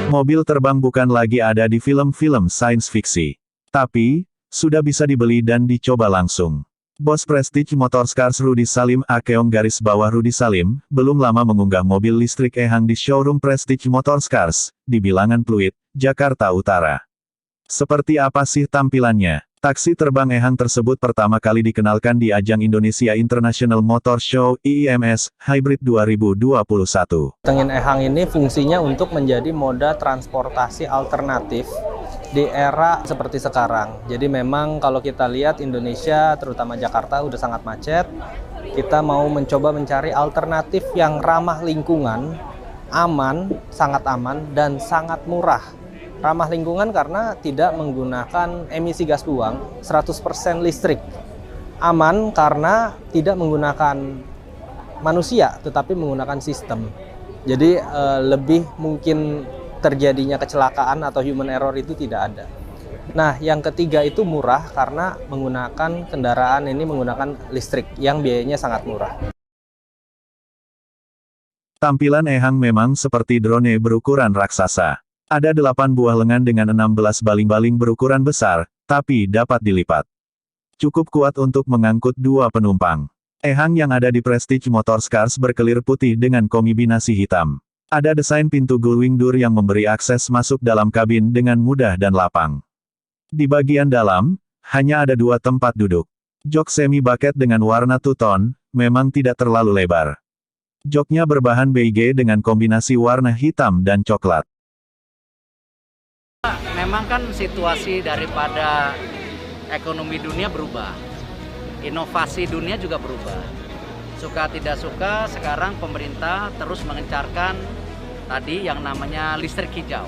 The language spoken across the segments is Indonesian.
Mobil terbang bukan lagi ada di film-film sains fiksi, tapi sudah bisa dibeli dan dicoba langsung. Bos Prestige Motorscars Rudy Salim Rudy Salim, belum lama mengunggah mobil listrik Ehang di showroom Prestige Motorscars, di Bilangan Pluit, Jakarta Utara. Seperti apa sih tampilannya? Taksi terbang Ehang tersebut pertama kali dikenalkan di ajang Indonesia International Motor Show IIMS Hybrid 2021. Tengin Ehang ini fungsinya untuk menjadi moda transportasi alternatif di era seperti sekarang. Jadi memang kalau kita lihat Indonesia, terutama Jakarta, udah sangat macet. Kita mau mencoba mencari alternatif yang ramah lingkungan, aman, sangat aman, dan sangat murah. Ramah lingkungan karena tidak menggunakan emisi gas buang, 100% listrik. Aman karena tidak menggunakan manusia, tetapi menggunakan sistem. Jadi lebih mungkin terjadinya kecelakaan atau human error itu tidak ada. Nah, yang ketiga itu murah karena menggunakan kendaraan ini menggunakan listrik yang biayanya sangat murah. Tampilan Ehang memang seperti drone berukuran raksasa. Ada 8 buah lengan dengan 16 baling-baling berukuran besar, tapi dapat dilipat. Cukup kuat untuk mengangkut 2 penumpang. Ehang yang ada di Prestige Motorscars berkelir putih dengan kombinasi hitam. Ada desain pintu gullwing door yang memberi akses masuk dalam kabin dengan mudah dan lapang. Di bagian dalam, hanya ada 2 tempat duduk. Jok semi bucket dengan warna two-tone, memang tidak terlalu lebar. Joknya berbahan beige dengan kombinasi warna hitam dan coklat. Memang kan situasi daripada ekonomi dunia berubah, inovasi dunia juga berubah. Suka tidak suka, sekarang pemerintah terus mengencarkan tadi yang namanya listrik hijau.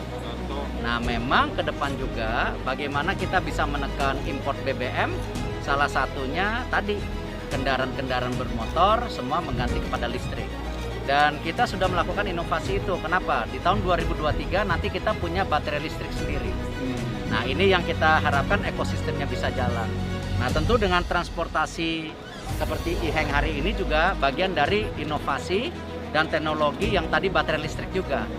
Nah, memang ke depan juga bagaimana kita bisa menekan import BBM, salah satunya tadi kendaraan-kendaraan bermotor semua mengganti kepada listrik. Dan kita sudah melakukan inovasi itu. Kenapa? Di tahun 2023 nanti kita punya baterai listrik sendiri. Nah, ini yang kita harapkan ekosistemnya bisa jalan. Nah, tentu dengan transportasi seperti Ehang hari ini juga bagian dari inovasi dan teknologi yang tadi baterai listrik juga.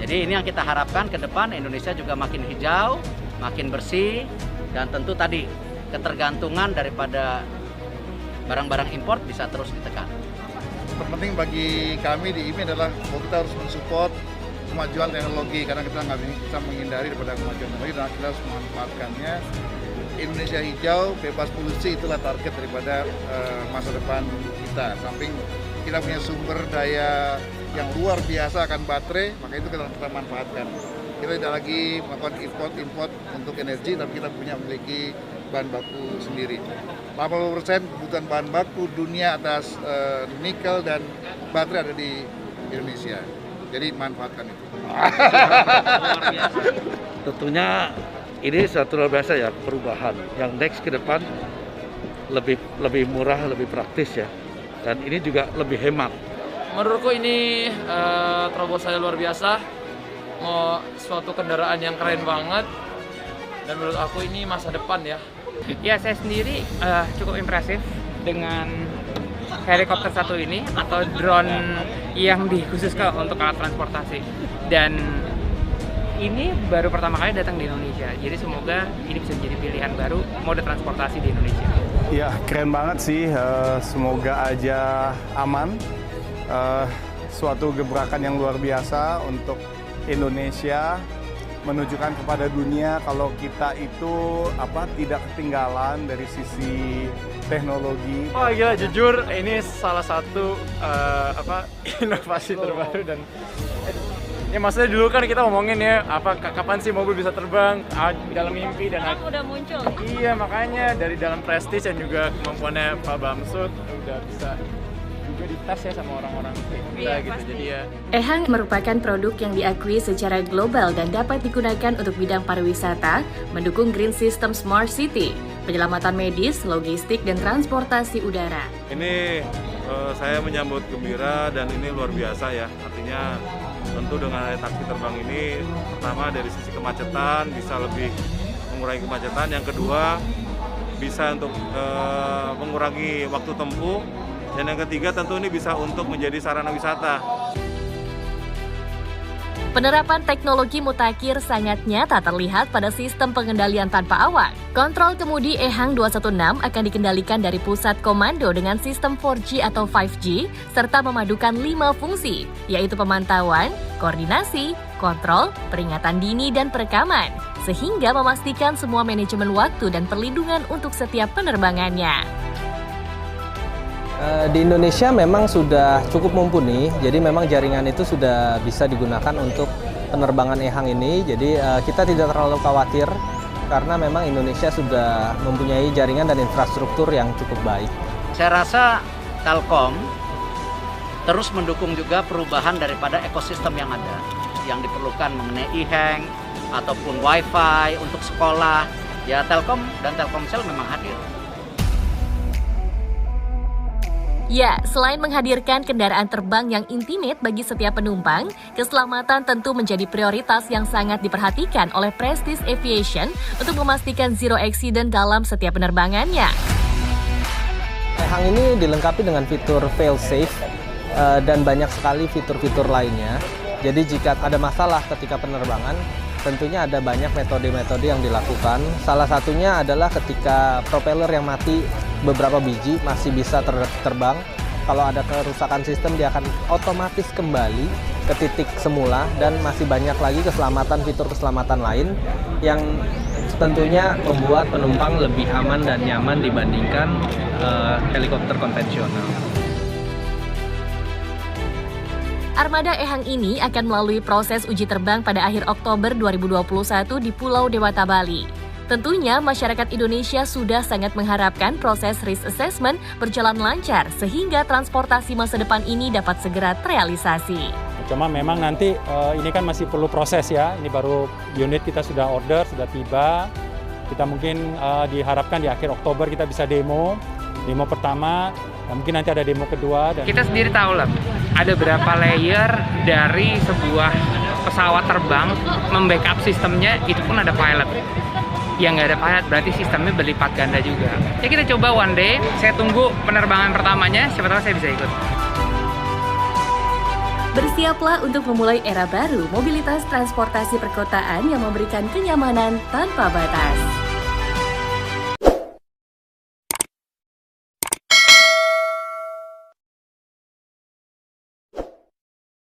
Jadi ini yang kita harapkan ke depan Indonesia juga makin hijau, makin bersih, dan tentu tadi ketergantungan daripada barang-barang import bisa terus ditekan. Terpenting bagi kami di IMI adalah bahwa kita harus mensupport kemajuan teknologi karena kita nggak bisa menghindari daripada kemajuan teknologi dan kita harus memanfaatkannya. Indonesia hijau, bebas polusi itulah target daripada masa depan kita. Samping kita punya sumber daya yang luar biasa akan baterai, maka itu kita manfaatkan. Kita tidak lagi melakukan import untuk energi, tapi kita memiliki bahan baku sendiri. 80% kebutuhan bahan baku dunia atas nikel dan baterai ada di Indonesia. Jadi manfaatkan itu. Tentunya ini satu luar biasa ya, perubahan. Yang next ke depan lebih murah, lebih praktis ya. Dan ini juga lebih hemat. Menurutku ini terobosan luar biasa. Mau suatu kendaraan yang keren banget. Dan menurut aku ini masa depan ya. Ya, saya sendiri cukup impresif dengan helikopter satu ini atau drone yang dikhususkan untuk alat transportasi. Dan ini baru pertama kali datang di Indonesia. Jadi semoga ini bisa menjadi pilihan baru mode transportasi di Indonesia. Ya, keren banget sih. Semoga aja aman. Suatu gebrakan yang luar biasa untuk Indonesia, menunjukkan kepada dunia kalau kita itu tidak ketinggalan dari sisi teknologi. Oh iya, jujur ini salah satu inovasi terbaru dan ya maksudnya dulu kan kita ngomongin ya kapan sih mobil bisa terbang dalam mimpi dan udah muncul. Iya, makanya dari dalam Prestige dan juga kemampuannya Pak Bamsud udah bisa juga dites ya sama orang-orang kita gitu. Jadi ya. Ehang merupakan produk yang diakui secara global dan dapat digunakan untuk bidang pariwisata, mendukung Green System Smart City, penyelamatan medis, logistik, dan transportasi udara. Ini saya menyambut gembira dan ini luar biasa ya. Artinya tentu dengan ada taksi terbang ini, pertama dari sisi kemacetan bisa lebih mengurangi kemacetan. Yang kedua bisa untuk mengurangi waktu tempuh. Dan yang ketiga tentu ini bisa untuk menjadi sarana wisata. Penerapan teknologi mutakhir sangat nyata terlihat pada sistem pengendalian tanpa awak. Kontrol kemudi EHang 216 akan dikendalikan dari pusat komando dengan sistem 4G atau 5G, serta memadukan 5 fungsi, yaitu pemantauan, koordinasi, kontrol, peringatan dini, dan perekaman, sehingga memastikan semua manajemen waktu dan perlindungan untuk setiap penerbangannya. Di Indonesia memang sudah cukup mumpuni, jadi memang jaringan itu sudah bisa digunakan untuk penerbangan EHang ini. Jadi kita tidak terlalu khawatir karena memang Indonesia sudah mempunyai jaringan dan infrastruktur yang cukup baik. Saya rasa Telkom terus mendukung juga perubahan daripada ekosistem yang ada, yang diperlukan mengenai EHang ataupun Wi-Fi untuk sekolah. Ya Telkom dan Telkomsel memang hadir. Ya, selain menghadirkan kendaraan terbang yang intimate bagi setiap penumpang, keselamatan tentu menjadi prioritas yang sangat diperhatikan oleh Prestige Aviation untuk memastikan zero accident dalam setiap penerbangannya. EHang ini dilengkapi dengan fitur fail safe dan banyak sekali fitur-fitur lainnya. Jadi jika ada masalah ketika penerbangan, tentunya ada banyak metode-metode yang dilakukan. Salah satunya adalah ketika propeller yang mati beberapa biji masih bisa terbang. Kalau ada kerusakan sistem, dia akan otomatis kembali ke titik semula, dan masih banyak lagi fitur keselamatan lain yang tentunya membuat penumpang lebih aman dan nyaman dibandingkan helikopter konvensional. Armada EHang ini akan melalui proses uji terbang pada akhir Oktober 2021 di Pulau Dewata, Bali. Tentunya masyarakat Indonesia sudah sangat mengharapkan proses risk assessment berjalan lancar sehingga transportasi masa depan ini dapat segera terrealisasi. Cuma memang nanti ini kan masih perlu proses ya, ini baru unit kita sudah order, sudah tiba. Kita mungkin diharapkan di akhir Oktober kita bisa demo pertama, mungkin nanti ada demo kedua. Dan Kita sendiri tahu lah, ada berapa layer dari sebuah pesawat terbang, membackup sistemnya itu pun ada pilot. Yang nggak ada pilot berarti sistemnya berlipat ganda juga. Ya kita coba one day, saya tunggu penerbangan pertamanya, siapa tahu saya bisa ikut. Bersiaplah untuk memulai era baru mobilitas transportasi perkotaan yang memberikan kenyamanan tanpa batas.